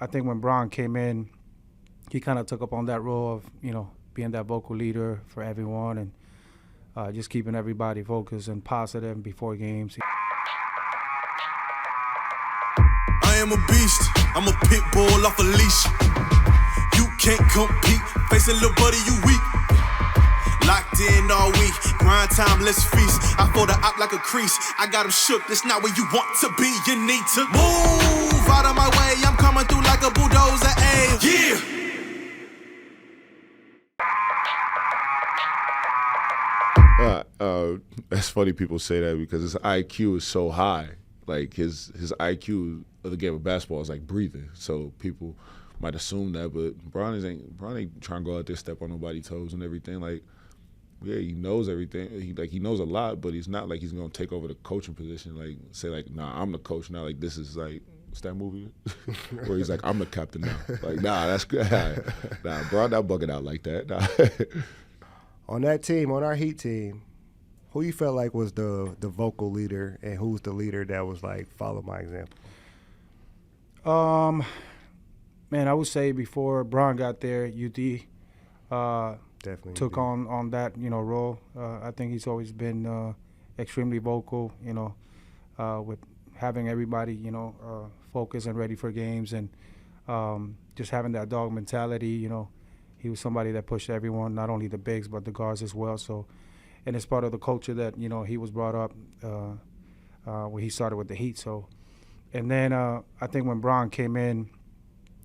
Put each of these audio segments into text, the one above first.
I think when Bron came in, he kind of took up on that role of, being that vocal leader for everyone and just keeping everybody focused and positive before games. I am a beast, I'm a pit bull off a leash. You can't compete, facing little buddy, you weak. Locked in all week, grind time, let's feast. I fold the op like a crease, I got him shook, that's not where you want to be. You need to move out of my way, I'm coming through like a bulldozer, ayy. Yeah! That's funny people say that because his IQ is so high. Like his IQ of the game of basketball is like breathing. So people might assume that, but Bron ain't trying to go out there, step on nobody's toes and everything. Like, yeah, he knows everything. He knows a lot, but he's not like he's gonna take over the coaching position. Like say like, nah, I'm the coach now. Like this is like, what's that movie? Where he's like, I'm the captain now. Like, nah, that's good. Nah, Bron not bugging out like that. Nah. On that team, on our Heat team, who you felt like was the vocal leader, and who's the leader that was like, follow my example? Man, I would say before Bron got there, UD Definitely took UD. on that role. I think he's always been extremely vocal, with having everybody focused and ready for games, and just having that dog mentality. He was somebody that pushed everyone, not only the bigs but the guards as well. So, and it's part of the culture that he was brought up when he started with the Heat. So, and then I think when Bron came in,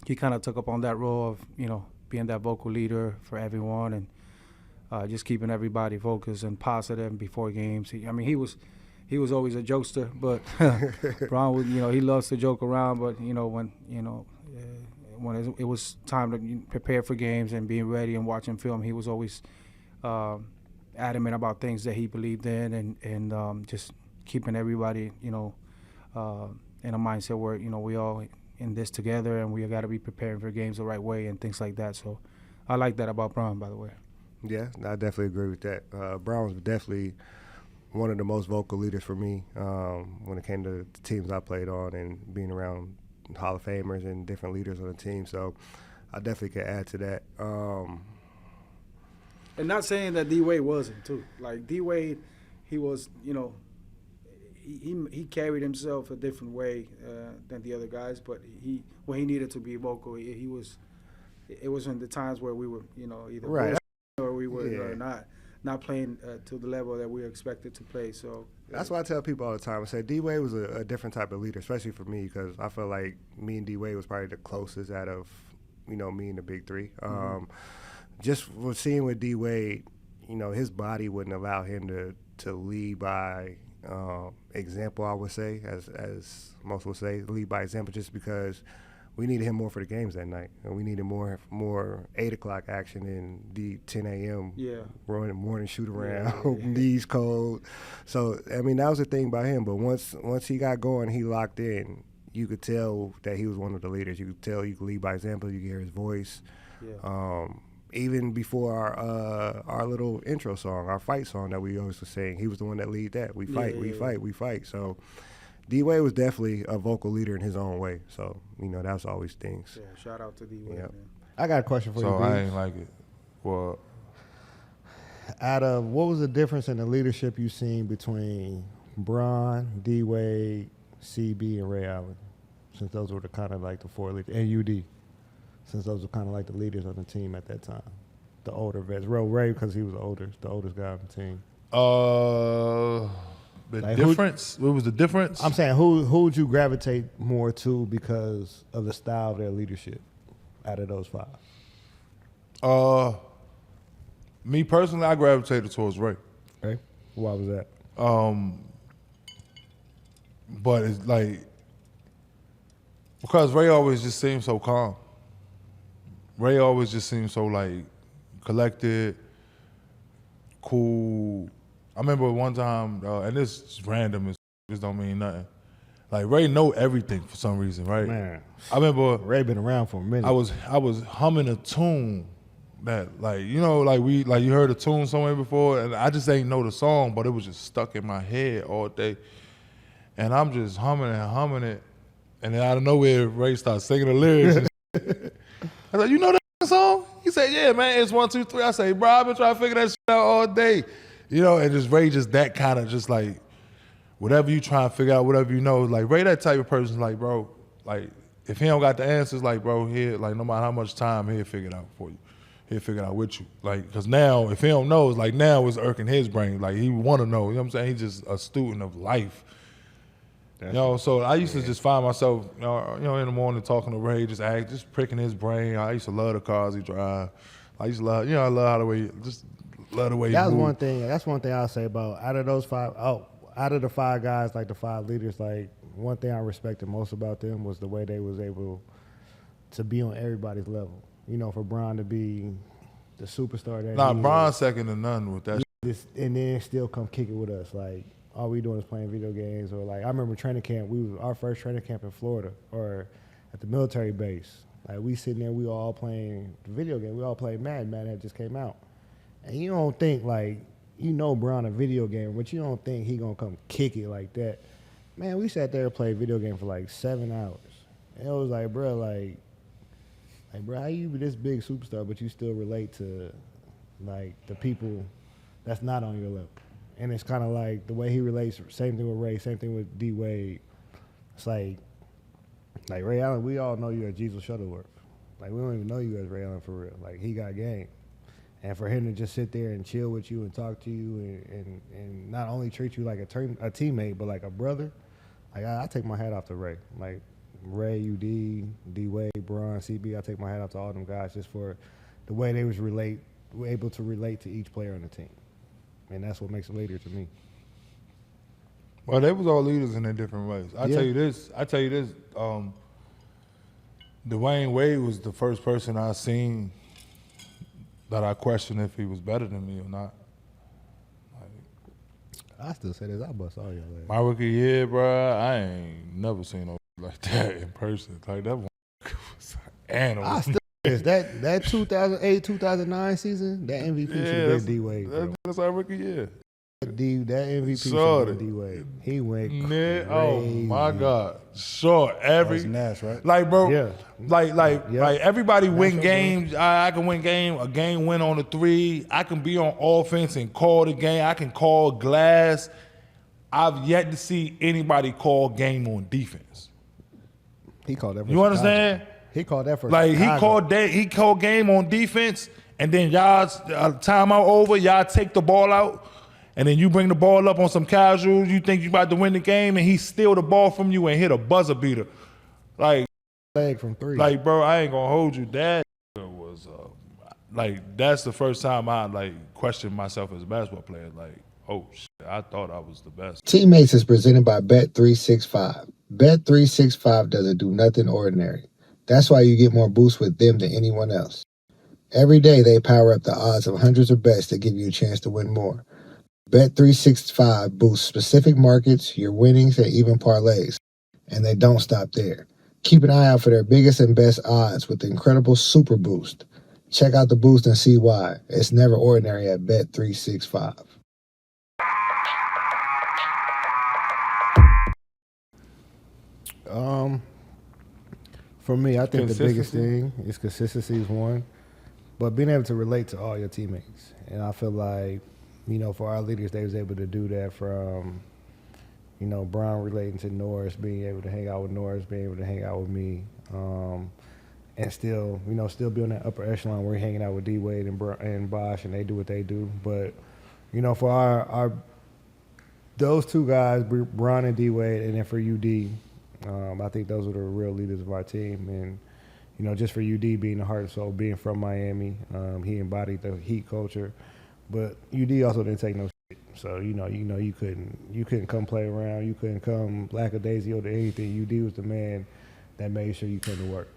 he kind of took up on that role of being that vocal leader for everyone and just keeping everybody focused and positive before games. He was always a jokester, but Bron would he loves to joke around. But when it was time to prepare for games and being ready and watching film, he was always adamant about things that he believed in and just keeping everybody in a mindset where we all in this together and we got to be preparing for games the right way and things like that. So I like that about Bron, by the way. Yeah, I definitely agree with that. Bron was definitely one of the most vocal leaders for me when it came to the teams I played on and being around Hall of Famers and different leaders on the team. So I definitely could add to that. And not saying that D-Wade wasn't, too. Like, D-Wade, he was, he carried himself a different way than the other guys, but when he needed to be vocal, it was in the times where we were, either right. or we were not playing to the level that we were expected to play. So that's why I tell people all the time. I say D-Wade was a different type of leader, especially for me, because I feel like me and D-Wade was probably the closest out of, me and the big three. Just for seeing with D-Wade, his body wouldn't allow him to lead by example, I would say, as most would say, lead by example, just because we needed him more for the games that night. And we needed more 8 o'clock action than the 10 a.m. Running morning shoot around, knees cold. So, that was the thing about him. But once he got going, he locked in. You could tell that he was one of the leaders. You could tell you could lead by example. You could hear his voice. Yeah. Even before our little intro song, our fight song that we always were saying, he was the one that lead that. We fight, we fight. So D-Wade was definitely a vocal leader in his own way. So, that's always things. Yeah, shout out to D-Wade, Yep. man. I got a question for you, So B. I ain't like it. Well, What was the difference in the leadership you seen between Bron, D-Wade, CB, and Ray Allen? Since those were the kind of like the 4 leaders, and UD. Since those were kind of like the leaders on the team at that time. The older vets. Ray, because he was the oldest guy on the team. the Like difference? What was the difference? I'm saying who would you gravitate more to because of the style of their leadership out of those 5? Me personally, I gravitated towards Ray. Okay. Why was that? But it's like, because Ray always just seemed so calm. Ray always just seemed so like collected, cool. I remember one time, and this is random, this don't mean nothing. Like Ray know everything for some reason, right? Man, I remember Ray been around for a minute. I was humming a tune that like, you know, like you heard a tune somewhere before, and I just ain't know the song, but it was just stuck in my head all day. And I'm just humming it, And then out of nowhere, Ray starts singing the lyrics. And I was like, you know that song? He said, yeah, man, it's 1, 2, 3. I say, bro, I've been trying to figure that shit out all day. You know, and just Ray just that kind of just like, whatever you try to figure out, whatever you know, like Ray that type of person, like, bro, like, if he don't got the answers, like, bro, here, like, no matter how much time, he'll figure it out for you. He'll figure it out with you. Like, because now, if he don't know, it's like now it's irking his brain. Like, he want to know. You know what I'm saying? He's just a student of life. You know, so I used to just find myself, you know, in the morning talking to Ray, just pricking his brain. I used to love the cars he drive. I used to love, you know, I love how the way, just love the way he That's move. one thing. That's one thing I'll say about out of the 5 guys, like the 5 leaders, like one thing I respected most about them was the way they was able to be on everybody's level. You know, for Bron to be the superstar that he Bron's is, second to none with that. and then still come kick it with us, like. All we doing is playing video games, or like I remember training camp. Our first training camp in Florida, or at the military base. Like we sitting there, we all playing the video game. We all playing Madden. Madden had just came out, and you don't think like Bron a video game, but you don't think he gonna come kick it like that. Man, we sat there and played video game for like 7 hours, and it was like, bro, bro, how you be this big superstar, but you still relate to like the people that's not on your level. And it's kind of like the way he relates, same thing with Ray, same thing with D. Wade. It's like Ray Allen, we all know you as Jesus Shuttleworth. Like, we don't even know you as Ray Allen for real. Like, he got game. And for him to just sit there and chill with you and talk to you and not only treat you like a teammate, but like a brother, like, I take my hat off to Ray. Like, Ray, UD, D. Wade, Bron, CB, I take my hat off to all them guys just for the way they were able to relate to each player on the team. And that's what makes a leader to me. Well, they was all leaders in their different ways. I tell you this. Dwyane Wade was the first person I seen that I questioned if he was better than me or not. I still say this. I bust all your legs. My rookie year, bro, I ain't never seen no like that in person. Like that one was an animal. I still is that 2008, 2009 season, that MVP should have been D Wade. That's our rookie year. That MVP should have been D Wade. He went crazy. Oh my God. Sure. That's Nash, right? Like, bro, Yeah. like everybody win games. I can win a game win on the 3. I can be on offense and call the game. I can call glass. I've yet to see anybody call game on defense. He called that for You understand? He called that for Like Chicago. he called game on defense, and then y'all's timeout over. Y'all take the ball out, and then you bring the ball up on some casuals. You think you about to win the game, and he steal the ball from you and hit a buzzer beater. Like leg from 3. Like, bro, I ain't gonna hold you. That was like that's the first time I like questioned myself as a basketball player. Like, oh shit, I thought I was the best. Teammates is presented by Bet365. Bet365 doesn't do nothing ordinary. That's why you get more boosts with them than anyone else. Every day they power up the odds of hundreds of bets to give you a chance to win more. Bet365 boosts specific markets, your winnings, and even parlays. And they don't stop there. Keep an eye out for their biggest and best odds with the incredible Super Boost. Check out the boost and see why. It's never ordinary at Bet365. For me, I think the biggest thing is consistency is one, but being able to relate to all your teammates. And I feel like, for our leaders, they was able to do that from, Bron relating to Norris, being able to hang out with Norris, being able to hang out with me, and still be on that upper echelon where you're hanging out with D. Wade and Bosh, and they do what they do. But, for our those two guys, Bron and D. Wade, and then for UD, I think those are the real leaders of our team. And, just for UD being the heart and soul, being from Miami, he embodied the Heat culture. But UD also didn't take no shit. So, you couldn't come play around. You couldn't come lackadaisical to anything. UD was the man that made sure you came to work.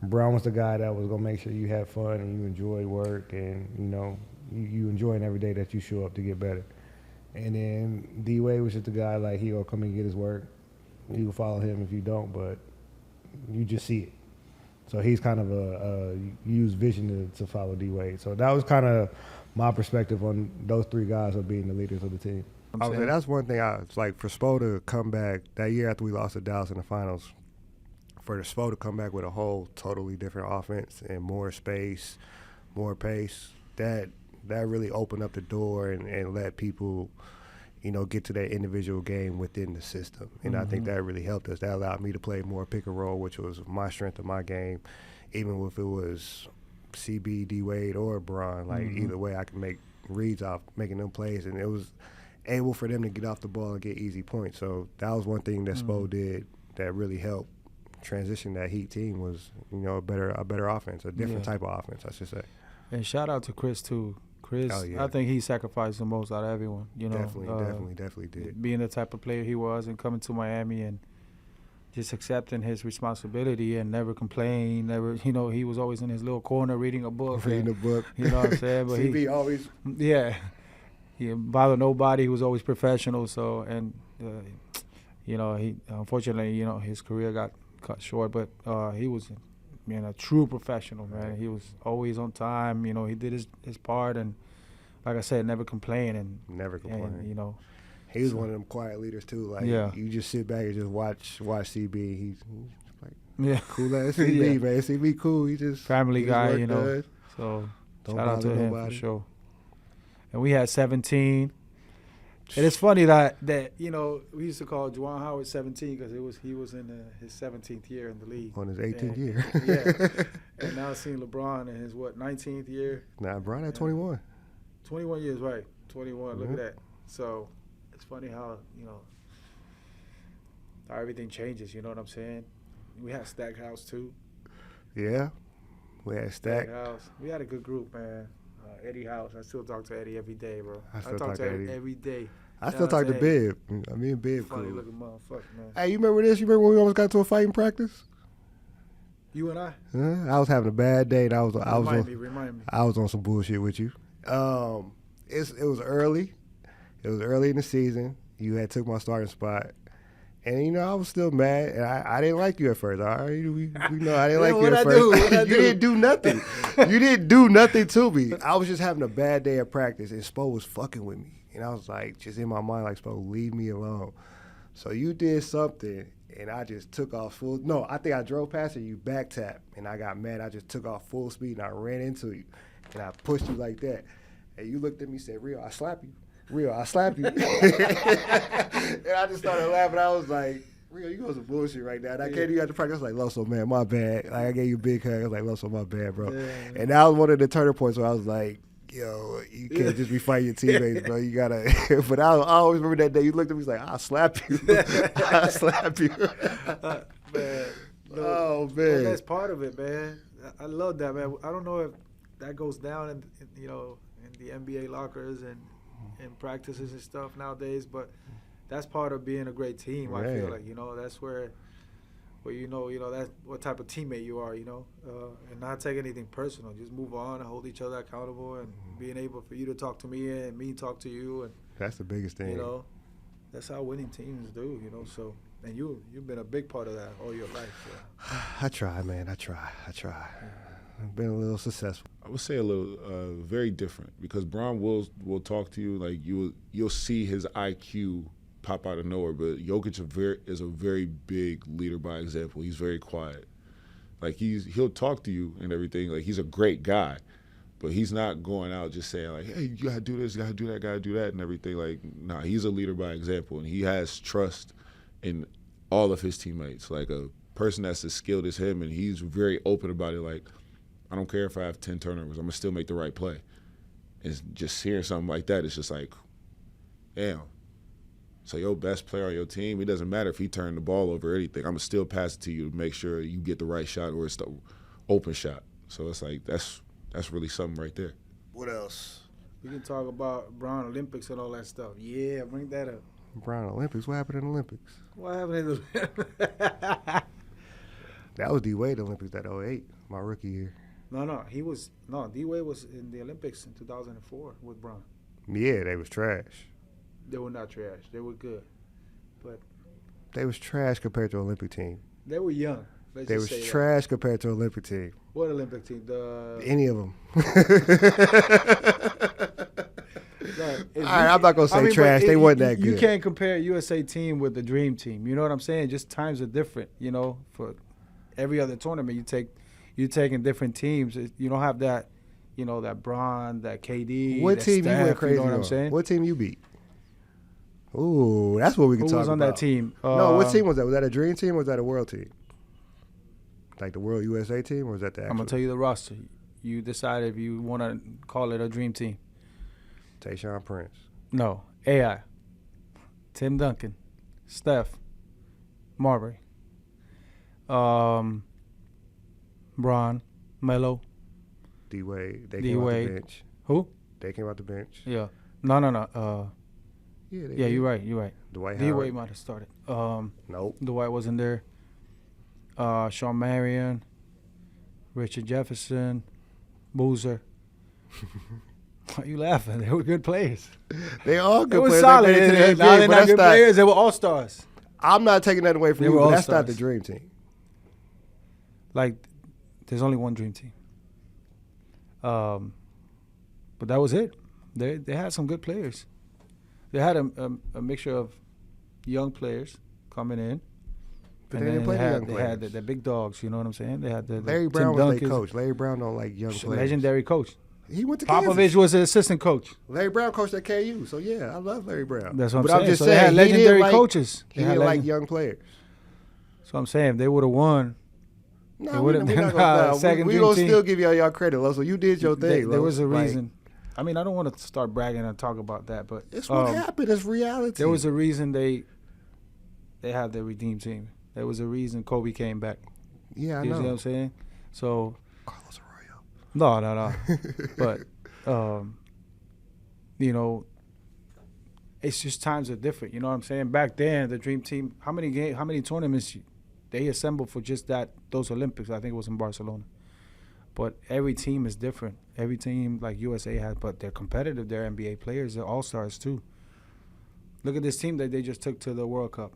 Brown was the guy that was going to make sure you had fun and you enjoy work and, you enjoying every day that you show up to get better. And then D-Wade was just the guy, like, he going to come and get his work. You can follow him if you don't, but you just see it. So he's kind of a used vision to follow D-Wade. So that was kind of my perspective on those 3 guys of being the leaders of the team. I would say that's one thing. It's like for Spo to come back that year after we lost to Dallas in the finals. for the Spo to come back with a whole totally different offense and more space, more pace, that really opened up the door and let people, get to that individual game within the system. And I think that really helped us. That allowed me to play more pick and roll, which was my strength of my game, even if it was CB, D Wade, or Bron. Like either way, I could make reads off making them plays, and it was able for them to get off the ball and get easy points. So that was one thing that Spo did that really helped transition that Heat team was, a better offense, a different type of offense, I should say. And shout out to Chris too. Chris, I think he sacrificed the most out of everyone. Definitely did. Being the type of player he was and coming to Miami and just accepting his responsibility and never complain, he was always in his little corner reading a book. You know what I'm saying? But CB always. Yeah. He didn't bother nobody. He was always professional. So, and, he unfortunately, his career got cut short, but he was a true professional, man. He was always on time. He did his part, and like I said, never complained. And he was one of them quiet leaders too. Like you just sit back and just watch CB. He's like cool ass CB, man. CB cool. He just family guy, done. So Don't shout out to him nobody. for sure. And we had 17. And it's funny that we used to call Juwan Howard 17 because he was in his 17th year in the league. On his 18th year. Yeah. And now seeing LeBron in his 19th year. Nah, Bron at 21. 21 years, right? 21. Look at that. So it's funny how how everything changes. You know what I'm saying? We had Stackhouse too. Yeah, we had Stackhouse. We had a good group, man. Eddie House. I still talk to Eddie every day, bro. I talk to Eddie every day. I still talk to Bib. I mean, Bib Funny cool. looking motherfucker, man. Hey, you remember this? You remember when we almost got to a fight in practice? You and I? I was having a bad day, and Remind me. I was on some bullshit with you. It was early. It was early in the season. You had took my starting spot. And, I was still mad. And I didn't like you at first. All right? We know I didn't like you at first. You didn't do nothing. You didn't do nothing to me. I was just having a bad day at practice, and Spo was fucking with me. And I was like, just in my mind, like, Spo, leave me alone. So you did something, and I just took off full. No, I think I drove past it, you back tapped, and I got mad. I just took off full speed, and I ran into you. And I pushed you like that. And you looked at me and said, Rio, I slap you. Rio, I slapped you. And I just started laughing. I was like, Rio, you got some bullshit right now. And I came to you after practice. I was like, Loso, man, my bad. Like, I gave you a big hug. I was like, Loso, my bad, bro. Yeah. And that was one of the turning points where I was like, yo, you can't just be fighting your teammates, bro. You got to. But I always remember that day. You looked at me and was like, I'll slap you. I'll slap you. Man. Oh, man. Well, that's part of it, man. I love that, man. I don't know if that goes down in the NBA lockers and practices and stuff nowadays, but that's part of being a great team. I feel like that's where that's what type of teammate you are, and not take anything personal. Just move on and hold each other accountable, and being able for you to talk to me and me talk to you, and that's the biggest thing. That's how winning teams do. So, and you've been a big part of that all your life. So. I try, man. I try. I've been a little successful. I would say a little very different because Bron will talk to you like you'll see his IQ pop out of nowhere, but Jokic is a very big leader by example. He's very quiet. Like he'll talk to you and everything. Like he's a great guy, but he's not going out just saying like, hey, you gotta do this, you gotta do that, gotta do that, and everything. Like, nah, he's a leader by example, and he has trust in all of his teammates. Like a person that's as skilled as him, and he's very open about it. Like, I don't care if I have 10 turnovers, I'm gonna still make the right play. And just hearing something like that, it's just like, damn. So your best player on your team, it doesn't matter if he turned the ball over or anything. I'm gonna still pass it to you to make sure you get the right shot or it's the open shot. So it's like that's really something right there. What else? We can talk about Brown Olympics and all that stuff. Yeah, bring that up. Brown Olympics? What happened in the Olympics? What happened in the That was D-Wade Olympics that 08, my rookie year. D-Wade was in the Olympics in 2004 with Brown. Yeah, they was trash. They were not trash. They were good. But they was trash compared to Olympic team. They were young. They was trash compared to Olympic team. What Olympic team? Any of them. All right, I'm not going to say trash. They wasn't that good. You can't compare USA team with the Dream Team. You know what I'm saying? Just times are different, for every other tournament you're taking different teams. You don't have that, that Bron, that KD. What that team Steph, you went crazy You know what on? I'm saying? What team you beat? Ooh, that's what we can Who talk was on about. that team? No, what team was that? Was that a dream team or was that a world team? Like the World USA team, or was that the actual? I'm gonna tell you the roster. You decide if you want to call it a dream team. Tayshaun Prince. No, AI, Tim Duncan, Steph, Marbury, Bron, Melo, D Wade. They D came off the Wade. bench. Who? They came off the bench. Yeah. No. Yeah, they Yeah, did. you're right. Dwight D Howard. Wade might have started. Nope. Dwight wasn't there. Sean Marion, Richard Jefferson, Boozer. Why are you laughing? They were good players. They all good They were players. solid. They made it to the They're NBA, but not that's good not- players. They were all-stars. I'm not taking that away from They you, were but that's not the all-stars. dream team. Like, there's only one dream team. But that was it. They had some good players. They had a mixture of young players coming in. But and they didn't then play the young They players. had the big dogs, you know what I'm saying? They had the Larry Tim Brown was their Duncans. coach. Larry Brown don't like young players. Legendary coach. He went to Popovich Kansas. was an assistant coach. Larry Brown coached at KU, so yeah, I love Larry Brown. That's what I'm but saying. I'm just So saying, they had he didn't legendary like- coaches. He They had didn't like legend- young players. So I'm saying if they would have won, No, They we would've not been, gonna, second we dream gonna team. still give y'all credit, Lo. So you did your thing. there Lo. was a Like, reason. I mean, I don't want to start bragging and talk about that, but it's what happened. It's reality. there was a reason they had their redeem team. There was a reason Kobe came back. Yeah, I You see what know. I'm saying? So Carlos Arroyo. no. But it's just times are different. You know what I'm saying? Back then, the dream team. How many tournaments they assembled for just those Olympics? I think it was in Barcelona. But every team is different. Every team like USA has, but they're competitive. They're NBA players. They're all-stars too. Look at this team that they just took to the World Cup.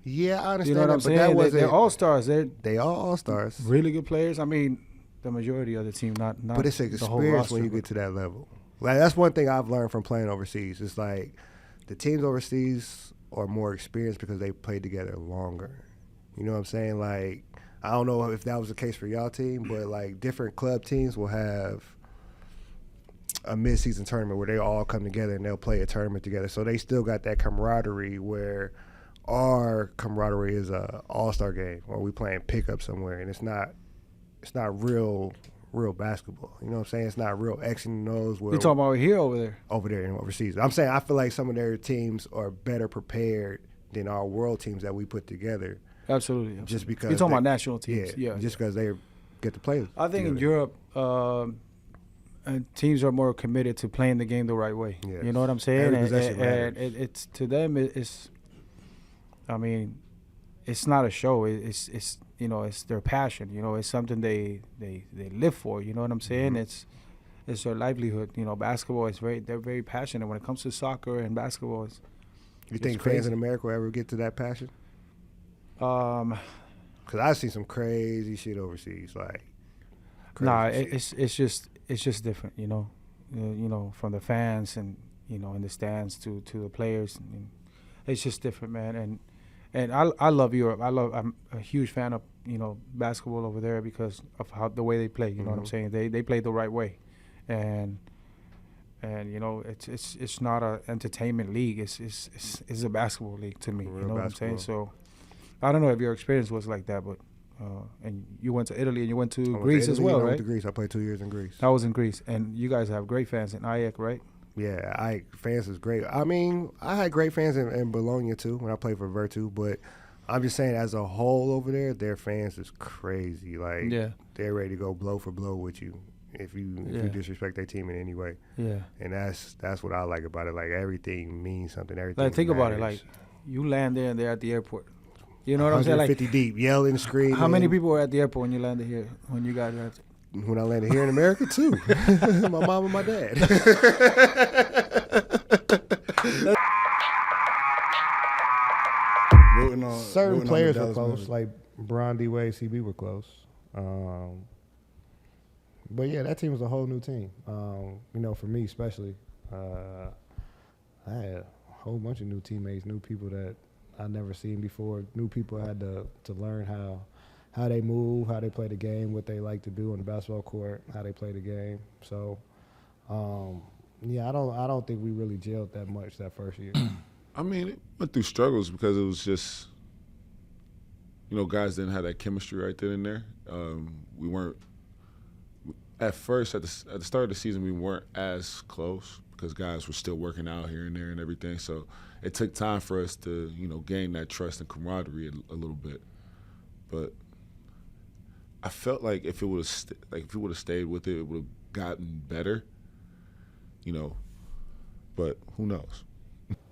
Yeah, I understand You know what I'm that, but that saying? wasn't. They're all-stars. They're They all all-stars. really good players. I mean, the majority of the team, not But it's an the whole experience roster, when you but- get to that level. Like that's one thing I've learned from playing overseas. It's like the teams overseas are more experienced because they played together longer. You know what I'm saying? Like I don't know if that was the case for y'all team, but like different club teams will have a mid-season tournament where they all come together and they'll play a tournament together. So they still got that camaraderie where our camaraderie is a all-star game or we playing pickup somewhere and it's not real basketball. You know what I'm saying? It's not real X and O's. You talking about here or over there? Over there and overseas. I'm saying I feel like some of their teams are better prepared than our world teams that we put together. Absolutely. Just because You're talking they- about national teams. Yeah. just because they get to play. I think in together. Europe, teams are more committed to playing the game the right way. Yes. You know what I'm saying? Every And possession matters. it's to them. It's. I mean, it's not a show. It's it's their passion. It's something they live for. You know what I'm saying? Mm-hmm. It's their livelihood. Basketball is they're very passionate when it comes to soccer and basketball. You think crazy. fans in America will ever get to that passion? Um, Because I've seen some crazy shit overseas. Like, crazy nah, shit. it's just different. From the fans and in the stands to the players. It's just different, man. And I love Europe. I'm a huge fan of basketball over there because of the way they play. You know what I'm saying? They play the right way, and it's not a entertainment league. It's a basketball league to me. Real You know what I'm saying? basketball. So I don't know if your experience was like that, but and you went to Italy and you went to I went to Greece as Italy well, and I right? went to Greece. I played 2 years in Greece. I was in Greece, and you guys have great fans in Ajax, right? Yeah, fans is great. I mean, I had great fans in Bologna too when I played for Virtu, but I'm just saying as a whole over there, their fans is crazy. Like, Yeah. they're ready to go blow for blow with you if you disrespect their team in any way. Yeah. And that's what I like about it. Like, everything means something. Everything Like, think about it. matters. Like, you land there and they're at the airport. You know what I'm saying? Like, 150 deep, yelling, screaming. how many people were at the airport when you landed here? When you got here? When I landed here in America, too. My mom and my dad. Certain rooting on players the were Dallas close, Mavericks. like Bron, D Wade, CB were close. But yeah, that team was a whole new team. For me especially, I had a whole bunch of new teammates, new people that I never seen before. New people I had to learn how how they move, how they play the game, what they like to do on the basketball court, how they play the game. So, yeah, I don't think we really gelled that much that first year. I mean, it went through struggles because it was just, guys didn't have that chemistry right then and there. We weren't at first at the start of the season. We weren't as close because guys were still working out here and there and everything. So it took time for us to gain that trust and camaraderie a little bit. But I felt like if it would have stayed with it, it would have gotten better. But who knows?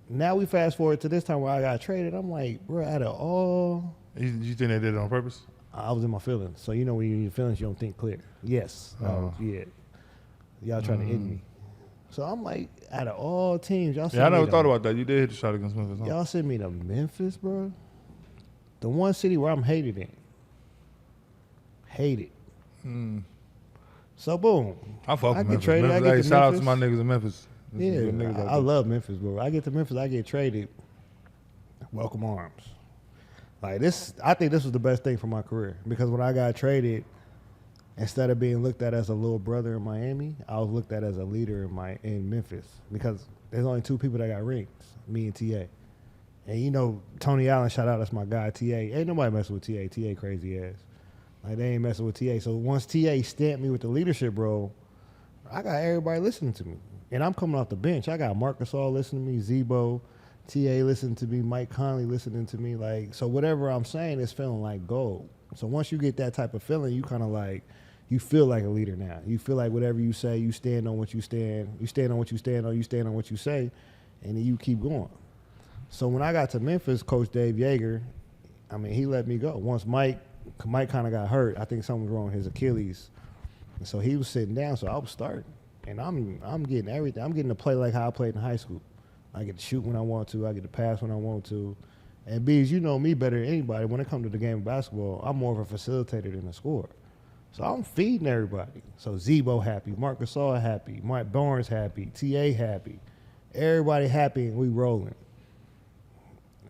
Now we fast forward to this time where I got traded. I'm like, bro, out of all, You think they did it on purpose? I was in my feelings. So when you're in your feelings, you don't think clear. Yes. Yeah. Y'all trying to end me. So I'm like, out of all teams, y'all. Yeah, I never thought about that. You did hit the shot against Memphis. Huh? Y'all sent me to Memphis, bro. The one city where I'm hated in. Hated. So boom. I fuck with get Memphis. traded. Memphis. I get Hey, to shout out to Memphis. my niggas in Memphis. Yeah, I love Memphis, bro. I get to Memphis, I get traded. Welcome arms. Like this, I think this was the best thing for my career because when I got traded, instead of being looked at as a little brother in Miami, I was looked at as a leader in Memphis because there's only two people that got rings, me and TA. And Tony Allen, shout out, that's my guy, TA. Ain't nobody messing with TA. TA crazy ass. Like they ain't messing with TA. So once TA stamped me with the leadership role, I got everybody listening to me. And I'm coming off the bench. I got Marcus All listening to me, Zebo, TA listening to me, Mike Conley listening to me. So whatever I'm saying is feeling like gold. So once you get that type of feeling, you kind of you feel like a leader now. You feel like whatever you say, you stand on what you stand. You stand on what you stand on. You stand on what you say, and then you keep going. So when I got to Memphis, Coach Dave Yeager, he let me go. Once Mike kind of got hurt, I think something was wrong with his Achilles. And so he was sitting down, so I was starting. And I'm getting everything. I'm getting to play like how I played in high school. I get to shoot when I want to. I get to pass when I want to. And Bees, you know me better than anybody. When it comes to the game of basketball, I'm more of a facilitator than a scorer. So I'm feeding everybody. So Zebo happy, Marcus Gasol happy, Mike Barnes happy, TA happy. Everybody happy, and we rolling.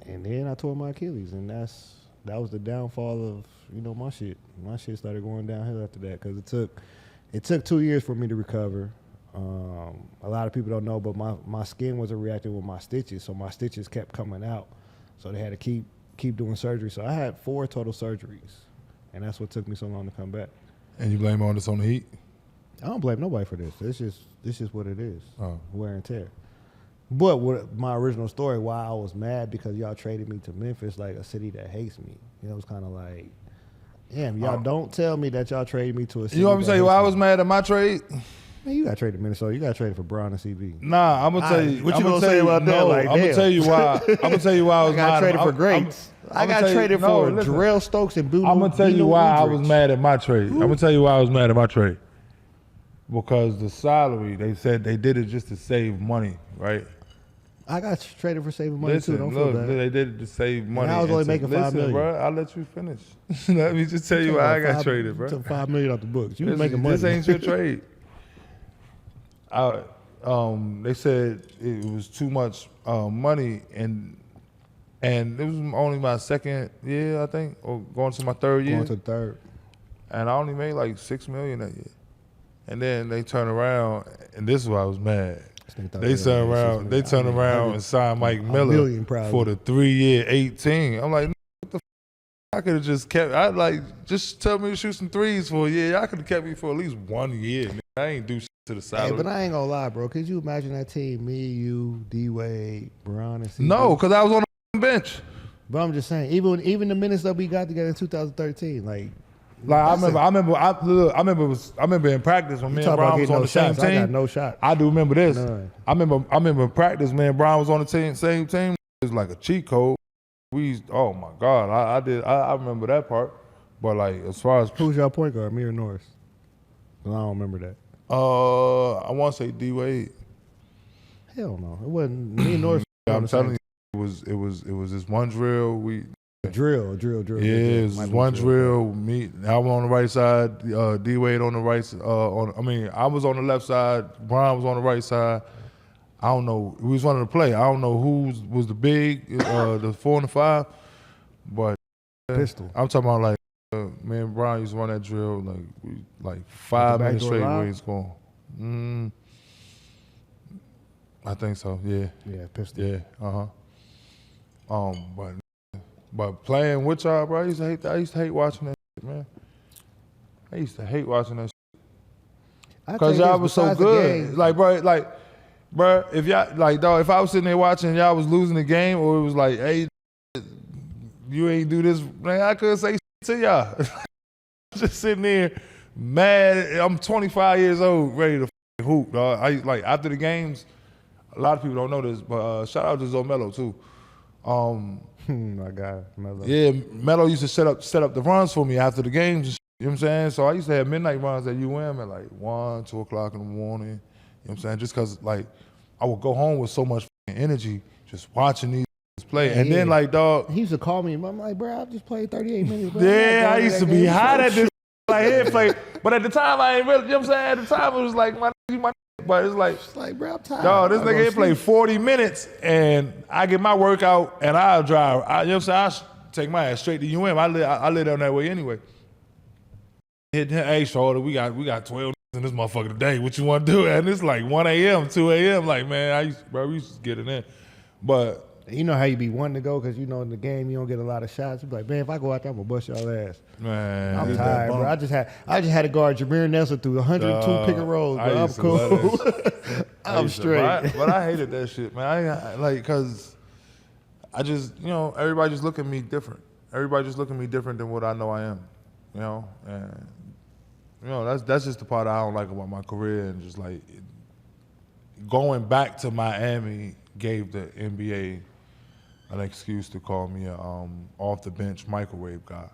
And then I tore my Achilles, and that was the downfall of my shit. My shit started going downhill after that because it took 2 years for me to recover. A lot of people don't know, but my skin wasn't reacting with my stitches, so my stitches kept coming out. So they had to keep doing surgery. So I had 4 total surgeries, and that's what took me so long to come back. And you blame all this on the Heat? I don't blame nobody for this. This is what it is. Wear and tear. But my original story, why I was mad because y'all traded me to Memphis, like a city that hates me. It was kind of like, damn, y'all don't tell me that y'all traded me to a city. You want me to tell you why I was mad at my trade? Man, you got traded to Minnesota. You got traded for Brown and CB. Nah, I'm gonna tell you. What you gonna say about that? Like, I'm gonna tell you why. I'm gonna tell you why I was got mad. traded for greats. I got traded for Jarrell Stokes and Boo. I'm gonna tell you why I was mad at my trade. I'm gonna tell you why I was mad at my trade. Because the salary, they said they did it just to save money, right? I got traded for saving money Listen, too. Don't feel bad. They did it to save money. And I was only making $5 million. Bro, I'll let you finish. Let me just tell you why I got traded, bro. Took $5 million off the books. You was making money. This ain't your trade. They said it was too much money, and it was only my second year, I think, or going to my third year. Going to the third. And I only made like $6 million that year. And then they turn around, and this is why I was mad. They turn around and sign Mike Miller for the 3-year, 18. I'm like, what the f-? I could have just kept. Just tell me to shoot some threes for a year. I could have kept me for at least 1 year. I ain't do shit to the salary. Hey, but I ain't gonna lie, bro. Could you imagine that team? Me, you, D-Wade, Brown, and CB? No, because I was on the bench. But I'm just saying, even the minutes that we got together in 2013, like I remember in practice when me and Brown was on the same team. I got no shot. I do remember this. None. I remember in practice, me and Brown was on the same team. It was like a cheat code. Oh my God, I remember that part. But like as far as who's your point guard, me or Norris? I don't remember that. I want to say D-Wade. Hell no, it wasn't me and Norris. I'm telling you, it was this one drill. Drill. Yeah, it was one drill. Me, I was on the right side. D-Wade on the right. I was on the left side. Brian was on the right side. I don't know. We was running the play. I don't know who was the big, the 4 and the 5, but pistol. I'm talking about like me and Brian used to run that drill like 5 minutes straight. We ain't scoring. I think so. Yeah. Yeah, pistol. Yeah. But playing with y'all, bro, I used to hate watching that shit, man. I used to hate watching that shit. Because y'all was so good. Like, bro, if y'all, like, dog, if I was sitting there watching y'all was losing the game, or it was like, hey, you ain't do this, man, I couldn't say shit to y'all. Just sitting there mad. I'm 25 years old, ready to hoop, dog. I like after the games. A lot of people don't know this, but shout out to Zomelo too. My guy, Melo. Yeah, Melo used to set up the runs for me after the games. You know what I'm saying? So I used to have midnight runs at UM at like 1, 2 o'clock in the morning. You know what I'm saying? Just because like I would go home with so much energy just watching these play. And then like, dog. He used to call me. I'm like, bro, I just played 38 minutes. Bro. Yeah, I used to be hot at this. Like, head play. But at the time, I ain't really, you know what I'm saying? At the time, it was like, my but it's like, bro, I'm tired. Dog, this nigga play 40 minutes and I get my workout and I'll drive. You know what I'm saying? I take my ass straight to UM. I live down that way anyway. Hey, Shorty, we got 12 in this motherfucker today. What you want to do? And it's like 1 a.m., 2 a.m. Like, man, we used to get it in. But you know how you be wanting to go because you know in the game you don't get a lot of shots. You be like, man, if I go out there, I'm gonna bust y'all ass. Man, I'm tired, bro. I just had to guard Jameer Nelson through 102 pick and rolls, bro. I'm cool. I'm straight. But I hated that shit, man. I like because I just, you know, everybody just look at me different. Everybody just look at me different than what I know I am, you know. And you know that's just the part I don't like about my career, and just like going back to Miami gave the NBA an excuse to call me a off the bench microwave guy.